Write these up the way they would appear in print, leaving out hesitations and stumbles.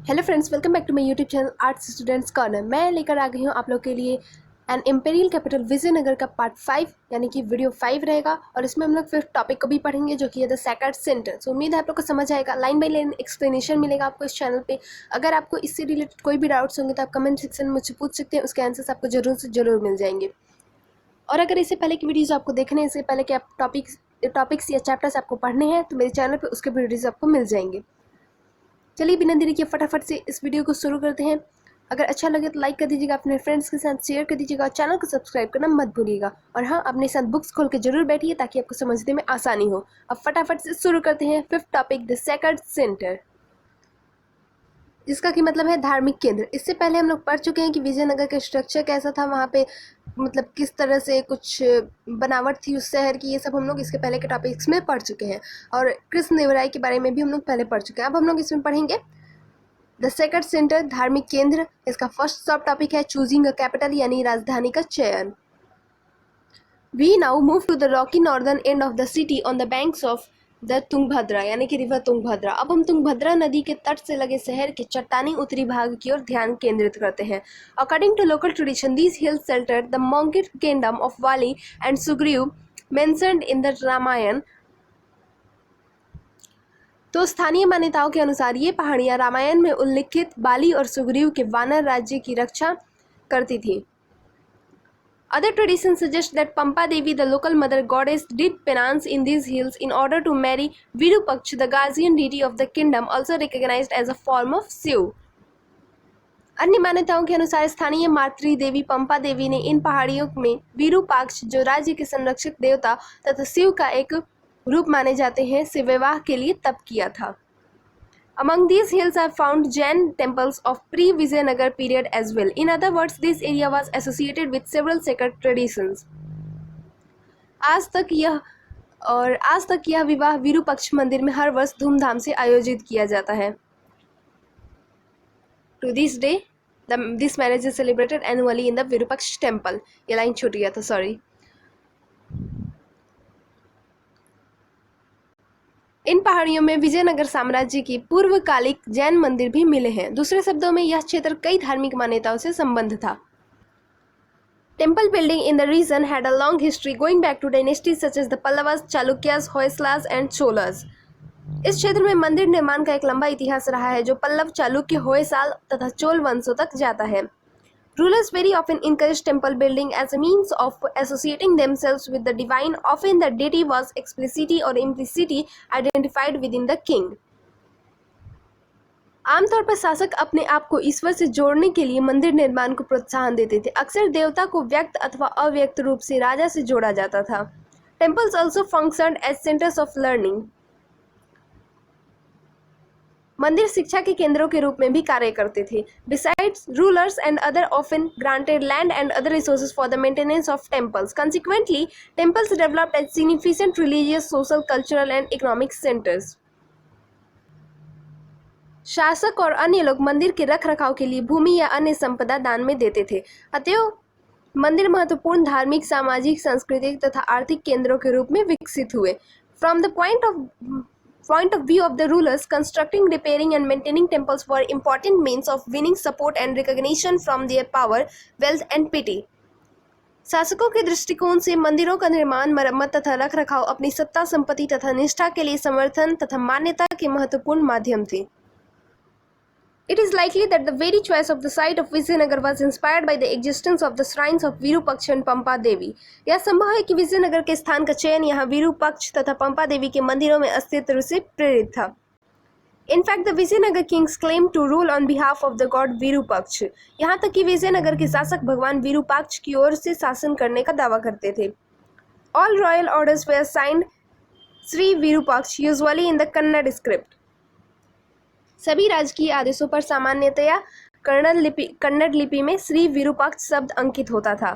Hello friends, welcome back to my YouTube channel arts students corner. मैं लेकर आ गई हूँ आप लोग के लिए एन इम्पेरियल कैपिटल विजयनगर का पार्ट 5 यानी कि वीडियो 5 रहेगा। और इसमें हम लोग फिफ्थ टॉपिक को भी पढ़ेंगे जो कि है द सेकंड सेंटेंस। उम्मीद है आप लोग को समझ आएगा। लाइन बाय लाइन एक्सप्लेनेशन मिलेगा आपको इस चैनल पे। अगर आपको इससे रिलेटेड कोई भी डाउट्स होंगे तो आप कमेंट सेक्शन में मुझसे पूछ सकते हैं, उसके आंसर्स आपको जरूर से जरूर मिल जाएंगे। और अगर इससे पहले की वीडियोज़ आपको देखने हैं, इससे पहले कि आप टॉपिक्स या चैप्टर्स आपको पढ़ने हैं तो मेरे चैनल पर उसके वीडियोज़ आपको मिल जाएंगे। चलिए बिना देरी के फटाफट से इस वीडियो को शुरू करते हैं। अगर अच्छा लगे तो लाइक कर दीजिएगा, अपने फ्रेंड्स के साथ शेयर कर दीजिएगा और चैनल को सब्सक्राइब करना मत भूलिएगा। और हाँ, अपने साथ बुक्स खोल के जरूर बैठिए ताकि आपको समझने में आसानी हो। अब फटाफट से शुरू करते हैं fifth topic, the second centre, जिसका कि मतलब है धार्मिक केंद्र। इससे पहले हम लोग पढ़ चुके हैं कि विजयनगर का स्ट्रक्चर कैसा था, वहाँ पे मतलब किस तरह से कुछ बनावट थी उस शहर की। ये सब हम लोग इसके पहले के टॉपिक्स में पढ़ चुके हैं। और कृष्ण देव राय के बारे में भी हम लोग पहले पढ़ चुके हैं। अब हम लोग इसमें पढ़ेंगे द सेकंड सेंटर, धार्मिक केंद्र। इसका फर्स्ट सब टॉपिक है चूजिंग अ कैपिटल यानी राजधानी का चयन। We now move to the rocky northern end of the city on the banks of the Tungabhadra यानी कि रिवर तुंगभद्रा। अब हम तुंगभद्रा नदी के तट से लगे शहर के चट्टानी उत्तरी भाग की ओर ध्यान केंद्रित करते हैं। According to local tradition these hills shelter the monkey kingdom of Vali and Sugriva mentioned in the Ramayana. तो स्थानीय मान्यताओं के अनुसार ये पहाड़ियां रामायण में उल्लिखित बाली और सुग्रीव के वानर राज्य की रक्षा करती थी। Other traditions suggest that Pampa Devi, the local mother goddess, did penance in these hills in order to marry Virupaksh, the guardian deity of the kingdom, also recognized as a form of Shiv. अन्य मान्यताओं के अनुसार स्थानीय मातृ देवी पंपा देवी ने इन पहाड़ियों में विरूपाक्ष, जो राज्य के संरक्षक देवता तथा शिव का एक रूप माने जाते हैं, से विवाह के लिए तप किया था। Among these hills are found Jain temples of pre-Vijayanagar period as well. In other words, this area was associated with several sacred traditions. आज तक यह विवाह विरूपक्ष मंदिर में हर वर्ष धूमधाम से आयोजित किया जाता है। To this day, this marriage is celebrated annually in the Virupaksh temple. ये लाइन छूट गया था, सॉरी। इन पहाड़ियों में विजयनगर साम्राज्य की पूर्वकालिक जैन मंदिर भी मिले हैं। दूसरे शब्दों में यह क्षेत्र कई धार्मिक मान्यताओं से संबद्ध था। Temple building in the region had a long history going back to dynasties such as the Pallavas, Chalukyas, Hoysalas and Cholas. इस क्षेत्र में मंदिर निर्माण का एक लंबा इतिहास रहा है जो पल्लव, चालुक्य, होयसाल तथा चोल वंशों तक जाता है। Rulers very often encouraged temple building as a means of associating themselves with the divine. Often the deity was explicitly or implicitly identified within the king. आमतौर पर शासक अपने आप को ईश्वर से जोड़ने के लिए मंदिर निर्माण को प्रोत्साहन देते थे। अक्सर देवता को व्यक्त अथवा अव्यक्त रूप से राजा से जोड़ा जाता था। Temples also functioned as centers of learning. मंदिर शिक्षा के केंद्रों के रूप में भी कार्य करते थे। Besides, rulers and other often granted land and other resources for the maintenance of temples. Consequently, temples developed as significant religious, social, cultural and economic centers. शासक और अन्य लोग मंदिर के रखरखाव के लिए भूमि या अन्य संपदा दान में देते थे। अतएव मंदिर महत्वपूर्ण धार्मिक, सामाजिक, सांस्कृतिक तथा आर्थिक केंद्रों के रूप में विकसित हुए। From the point of view of the rulers, constructing, repairing and maintaining temples were important means of winning support and recognition from their power, wealth and piety. शासकों के दृष्टिकोण से मंदिरों का निर्माण, मरम्मत तथा रखरखाव अपनी सत्ता, संपत्ति तथा निष्ठा के लिए समर्थन तथा मान्यता के महत्वपूर्ण माध्यम थे। It is likely that the very choice of the site of Vijayanagar was inspired by the existence of the shrines of Virupaksh and Pampa Devi. यह संभव है कि विजयनगर के स्थान का चयन यहाँ विरूपक्ष तथा पंपा देवी के मंदिरों में अस्तित्व से प्रेरित था। In fact, the Vijayanagar kings claimed to rule on behalf of the god Virupaksh. यहाँ तक कि विजयनगर के शासक भगवान विरूपाक्ष की ओर से शासन करने का दावा करते थे। All royal orders were signed Sri Virupaksh, usually in the Kannada script. सभी राजकीय आदेशों पर सामान्यतया कन्नड़ लिपि में श्री विरूपाक्ष शब्द अंकित होता था।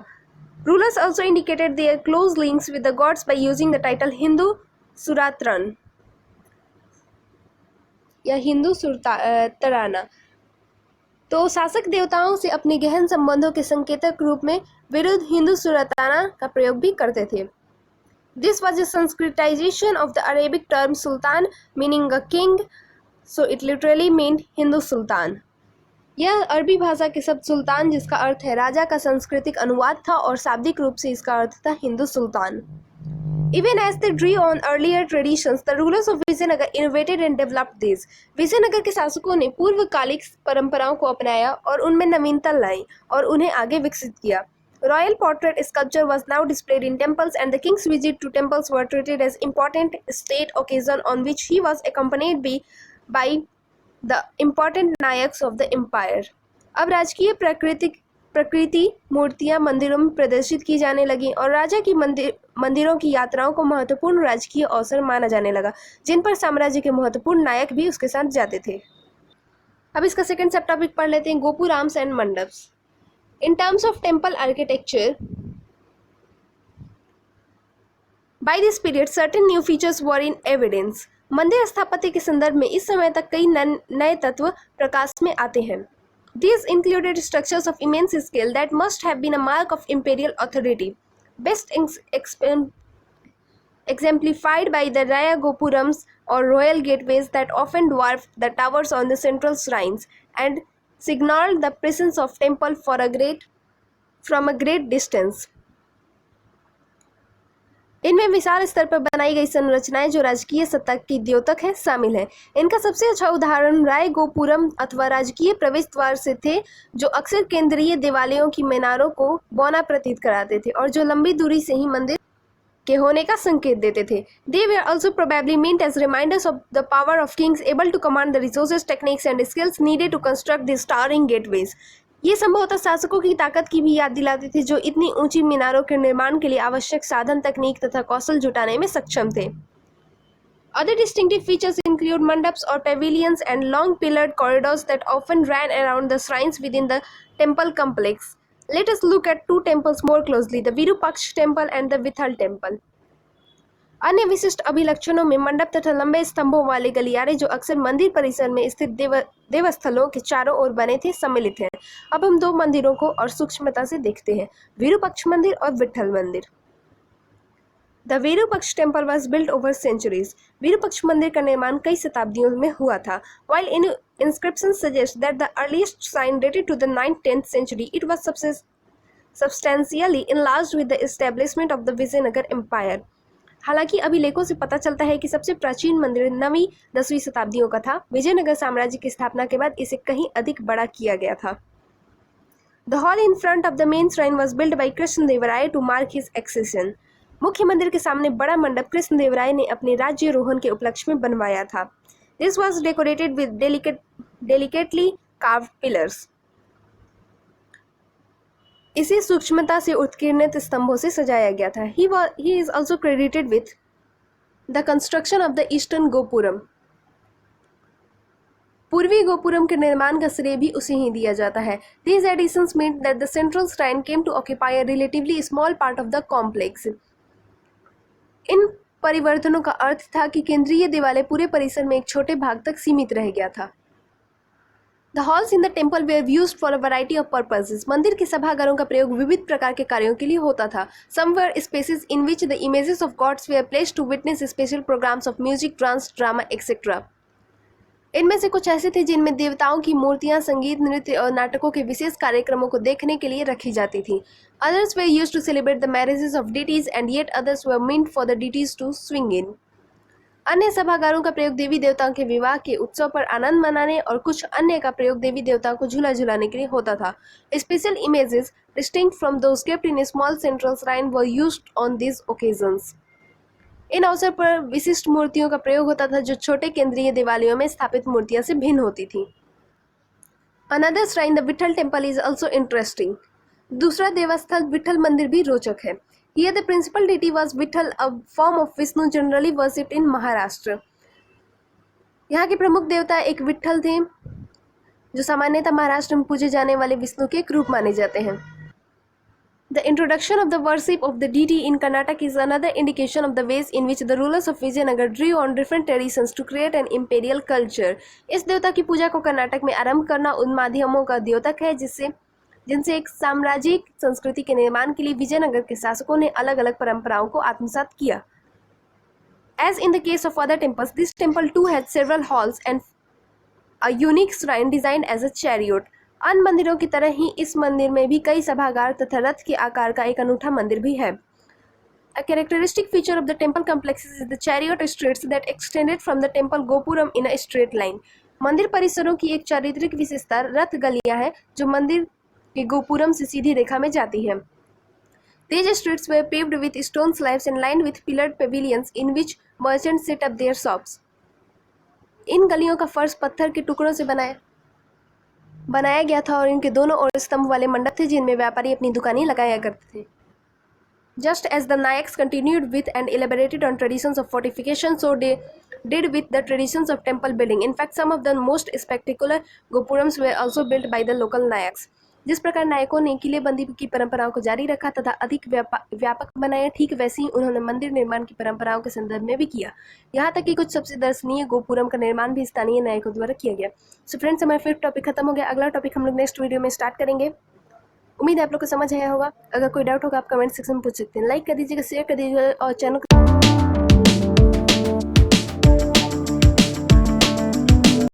Rulers also indicated their close links with the gods by using the title Hindu सुरातरन या हिंदू सुरताराना। तो शासक देवताओं से अपने गहन संबंधों के संकेतक रूप में विरुद्ध हिंदू सुरताना का प्रयोग भी करते थे। This was a Sanskritization of the Arabic term sultan, meaning a king. so it literally meant Hindu Sultan. यह अरबी भाषा के शब्द सुल्तान जिसका अर्थ है राजा का सांस्कृतिक अनुवाद था और शाब्दिक रूप से इसका अर्थ था हिंदू सुल्तान. Even as they drew on earlier traditions, the rulers of Vijayanagar innovated and developed these. Vijayanagar के शासकों ने पूर्वकालिक परंपराओं को अपनाया और उनमें नवीनता लाई और उन्हें आगे विकसित किया. Royal portrait sculpture was now displayed in temples, and the king's visit to temples were treated as important state occasion on which he was accompanied by the important nayaks of the empire. अब राजकीय प्रकृति मूर्तियां मंदिरों में प्रदर्शित की जाने लगी और राजा की मंदिरों की यात्राओं को महत्वपूर्ण राजकीय अवसर माना जाने लगा, जिन पर साम्राज्य के महत्वपूर्ण नायक भी उसके साथ जाते थे. अब इसका सेकंड सब टॉपिक पढ़ लेते हैं, gopurams and mandapas. In terms of temple architecture, by this period certain new features were in evidence. मंदिर स्थापत्य के संदर्भ में इस समय तक कई नए तत्व प्रकाश में आते हैं. These included structures of immense scale that must have been a mark of imperial authority, best exemplified by the Raya Gopurams or royal gateways that often dwarfed the towers on the central shrines and signaled the presence of temple from a great distance. इनमें विशाल स्तर पर बनाई गई संरचनाएं जो राजकीय सत्ता की द्योतक है शामिल हैं. इनका सबसे अच्छा उदाहरण राय गोपुरम अथवा राजकीय प्रवेश द्वार से थे, जो अक्सर केंद्रीय देवालयों की मीनारों को बौना प्रतीत कराते थे और जो लंबी दूरी से ही मंदिर के होने का संकेत देते थे. They were also probably meant as reminders of the power of kings able to command the resources, techniques and skills needed to construct these towering gateways. ये संभवतः शासकों की ताकत की भी याद दिलाते थे, जो इतनी ऊंची मीनारों के निर्माण के लिए आवश्यक साधन, तकनीक तथा कौशल जुटाने में सक्षम थे. Other distinctive features include mandaps or pavilions and long pillared corridors that often ran around the shrines within the temple complex. Let us look at two temples more closely, the Virupaksha temple and the Vithal temple. अन्य विशिष्ट अभिलक्षणों में मंडप तथा लंबे स्तंभों वाले गलियारे जो अक्सर मंदिर परिसर में स्थित देवस्थलों के चारों ओर बने थे सम्मिलित हैं. अब हम दो मंदिरों को और सूक्ष्मता से देखते हैं, विरूपाक्ष मंदिर और विट्ठल मंदिर. द Virupaksha temple was built over centuries. Virupaksha मंदिर का निर्माण कई शताब्दियों में हुआ था. While inscriptions suggest that the earliest shrine dated to the 9th-10th century, it was substantially enlarged with the establishment of the Vijayanagar Empire. हालांकि अभिलेखों से पता चलता है कि सबसे प्राचीन मंदिर 9वीं-10वीं शताब्दियों का था. विजयनगर साम्राज्य की स्थापना के बाद इसे कहीं अधिक बड़ा किया गया था. The hall in front of the main shrine was built by Krishnadevaraya to mark his accession. मुख्य मंदिर के सामने बड़ा मंडप कृष्णदेवराय ने अपने राज्यारोहण के उपलक्ष्य में बनवाया था. This was decorated with delicately carved pillars. इसे सूक्ष्मता से उत्कीर्णित स्तंभों से सजाया गया था. He is also credited with the construction of the eastern gopuram. पूर्वी गोपुरम के निर्माण का श्रेय भी उसे ही दिया जाता है. These additions meant that the central shrine came to occupy a relatively small part of the complex. इन परिवर्तनों का अर्थ था कि केंद्रीय देवालय पूरे परिसर में एक छोटे भाग तक सीमित रह गया था. The halls in the temple were used for a variety of purposes. मंदिर के सभागारों का प्रयोग विविध प्रकार के कार्यों के लिए होता था. Some were spaces in which the images of gods were placed to witness special programs of music, dance, drama, etc. इनमें से कुछ ऐसे थे जिनमें देवताओं की मूर्तियां संगीत, नृत्य और नाटकों के विशेष कार्यक्रमों को देखने के लिए रखी जाती थी. Others were used to celebrate the marriages of deities and yet others were meant for the deities to swing in. अन्य सभागारों का प्रयोग देवी देवताओं के विवाह के उत्सव पर आनंद मनाने और कुछ अन्य का प्रयोग देवी देवताओं को झूला झुलाने के लिए होता था. Special images distinct from those kept in a small central shrine were used on these occasions. इन अवसर पर विशिष्ट मूर्तियों का प्रयोग होता था जो छोटे केंद्रीय देवालयों में स्थापित मूर्तियों से भिन्न होती थी. Another shrine, the Vitthal temple, is also interesting. दूसरा देवस्थल विट्ठल मंदिर भी रोचक है. Here the principal deity was Vitthal, a form of Vishnu generally worshipped in Maharashtra. यहाँ के प्रमुख देवता एक विट्ठल थे जो सामान्यतः महाराष्ट्र में पूजे जाने वाले विष्णु के एक रूप माने जाते हैं. The introduction of the worship of the deity in Karnataka is another indication of the ways in which the rulers of Vijayanagar drew on different traditions to create an imperial culture. इस देवता की पूजा को कर्नाटक में आरंभ करना उन माध्यमों का द्योतक है जिनसे एक साम्राज्यिक संस्कृति के निर्माण के लिए विजयनगर के शासकों ने अलग अलग परंपराओं को आत्मसात किया. As in the case of other temples, this temple too had several halls and a unique shrine design as a chariot. अन्य मंदिरों की तरह ही इस मंदिर में भी कई सभागार तथा रथ के आकार का एक अनूठा मंदिर भी है। A characteristic feature of the temple complexes is the chariot streets that extended from the temple gopuram in a straight line. मंदिर परिसरों की एक चारित्रिक विशेषता रथ गलियां हैं जो मंदिर के गोपुरम से सीधी रेखा में जाती हैं। These streets were paved with stone slabs and lined with pillared pavilions in which merchants set up their shops. इन गलियों का फर्श पत्थर के टुकड़ों से बनाया गया था और इनके दोनों ओर स्तंभ वाले मंडप थे जिनमें व्यापारी अपनी दुकानें लगाया करते थे। Just as the Nayaks continued with and elaborated on traditions of fortification, so they did with the traditions of temple building. In fact, some of the most spectacular gopurams were also built by the local Nayaks. जिस प्रकार नायकों ने किलेबंदी की परंपराओं को जारी रखा तथा अधिक व्यापक बनाया, ठीक वैसे ही उन्होंने मंदिर निर्माण की परंपराओं के संदर्भ में भी किया। यहाँ तक कि कुछ सबसे दर्शनीय गोपुरम का निर्माण भी स्थानीय नायकों द्वारा किया गया। सो फ्रेंड्स, हमारा फिफ्थ टॉपिक खत्म हो गया। अगला टॉपिक हम लोग नेक्स्ट वीडियो में स्टार्ट करेंगे। उम्मीद है आप लोग को समझ आया होगा। अगर कोई डाउट होगा आप कमेंट सेक्शन में पूछ सकते हैं। लाइक कर दीजिएगा, शेयर कर दीजिएगा और चैनल